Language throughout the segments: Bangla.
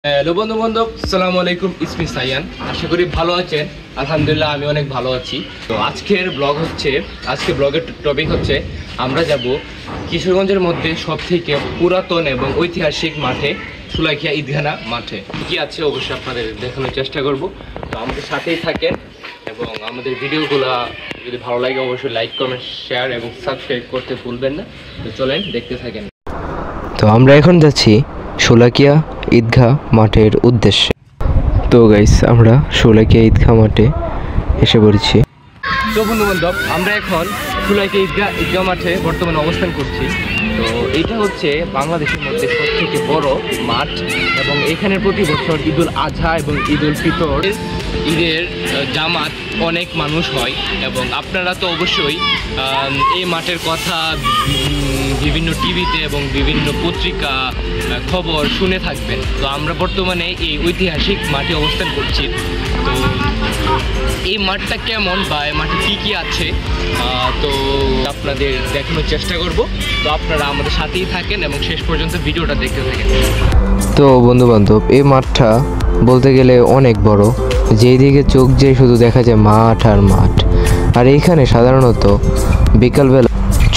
হ্যালো বন্ধু আসসালামু আলাইকুম। ইসমি সাইয়ান, আশা করি ভালো আছেন। আলহামদুলিল্লাহ আমি অনেক ভালো আছি। তো আজকের ব্লগের টপিক হচ্ছে আমরা যাব কিশোরগঞ্জের মধ্যে সবথেকে পুরাতন এবং ঐতিহাসিক মাঠে, সুলাইখিয়া ঈদগাহ মাঠে কি আছে অবশ্যই আপনাদের দেখানোর চেষ্টা করব। তো আমাদের সাথেই থাকেন এবং আমাদের ভিডিওগুলো যদি ভালো লাগে অবশ্যই লাইক কমেন্ট শেয়ার এবং সাবস্ক্রাইব করতে ভুলবেন না। তো চলেন দেখতে থাকেন। তো আমরা এখন যাচ্ছি শোলাকিয়া ঈদগাহ মাঠের উদ্দেশ্যে। তো গাইস আমরা শোলাকিয়া ঈদগাহ মাঠে এসে পড়েছি। তো বন্ধু আমরা এখন শোলাকিয়া ঈদগাহ মাঠে বর্তমানে অবস্থান করছি। তো এটা হচ্ছে বাংলাদেশের মধ্যে সবথেকে বড় মাঠ এবং এখানে প্রতি বছর ঈদুল আজহা এবং ঈদুল ফিতর ঈদের জামাত অনেক মানুষ হয় এবং আপনারা তো অবশ্যই এই মাঠের কথা বিভিন্ন টিভিতে এবং বিভিন্ন পত্রিকা খবর শুনে থাকবেন। তো আমরা বর্তমানে এই ঐতিহাসিক মাঠে অবস্থান করছি। তো এই মাঠটা কেমন বা এই মাঠে কী কী আছে তো আপনাদের দেখানোর চেষ্টা করব। তো আপনারা আমাদের সাথেই থাকেন এবং শেষ পর্যন্ত ভিডিওটা দেখতে থাকেন। তো বন্ধু বান্ধব, এই মাঠটা বলতে গেলে অনেক বড়, যেই দিকে চোখ যেয়ে শুধু দেখা যায় মাঠ আর মাঠ। আর এইখানে সাধারণত বিকালবেলা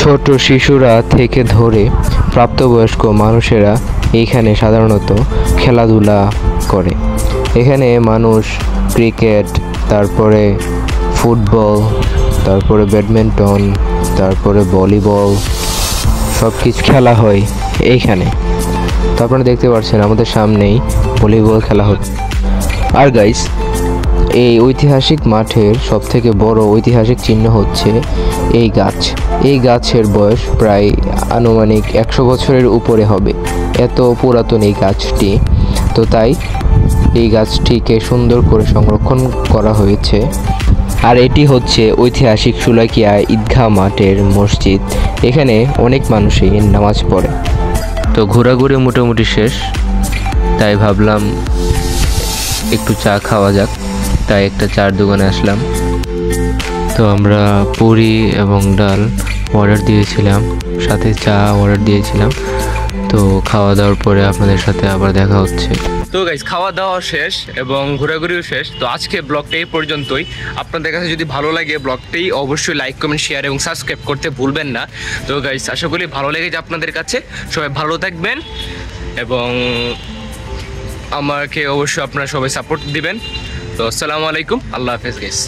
ছোট শিশুরা থেকে ধরে প্রাপ্তবয়স্ক মানুষেরা এইখানে সাধারণত খেলাধুলা করে। এখানে মানুষ ক্রিকেট, তারপরে ফুটবল, তারপরে ব্যাডমিন্টন, তারপরে ভলিবল সব কিছু খেলা হয় এইখানে। তো আপনারা দেখতে পাচ্ছেন আমাদের সামনেই ভলিবল খেলা হচ্ছে। আর গাইস, এই ঐতিহাসিক মাঠের সবথেকে বড় ঐতিহাসিক চিহ্ন হচ্ছে এই গাছ। এই গাছের বয়স প্রায় আনুমানিক 100 বছরের উপরে হবে, এত পুরাতন এই গাছটি। তো তাই এই গাছটিকে সুন্দর করে সংরক্ষণ করা হয়েছে। আর এটি হচ্ছে ঐতিহাসিক শোলাকিয়া ঈদগাহ মাঠের মসজিদ। এখানে অনেক মানুষই নামাজ পড়ে। তো ঘোরাঘুরি মোটামুটি শেষ, তাই ভাবলাম একটু চা খাওয়া যাক, তাই একটা চার দোকানে আসলাম। তো আমরা পুরি এবং ডাল অর্ডার দিয়েছিলাম, সাথে চা অর্ডার দিয়েছিলাম। তো খাওয়া দাওয়ার পরে আপনাদের সাথে আবার দেখা হচ্ছে। তো গাইস, খাওয়া দাওয়া শেষ এবং ঘোরাঘুরিও শেষ। তো আজকে ব্লগটা এই পর্যন্তই। আপনাদের কাছে যদি ভালো লাগে ব্লগটি অবশ্যই লাইক কমেন্ট শেয়ার এবং সাবস্ক্রাইব করতে ভুলবেন না। তো গাইস, আশা করি ভালো লেগেছে আপনাদের কাছে। সবাই ভালো থাকবেন এবং আমাকে অবশ্যই আপনারা সবাই সাপোর্ট দিবেন। তো আসসালামু আলাইকুম, আল্লাহ হাফেজ গাইস।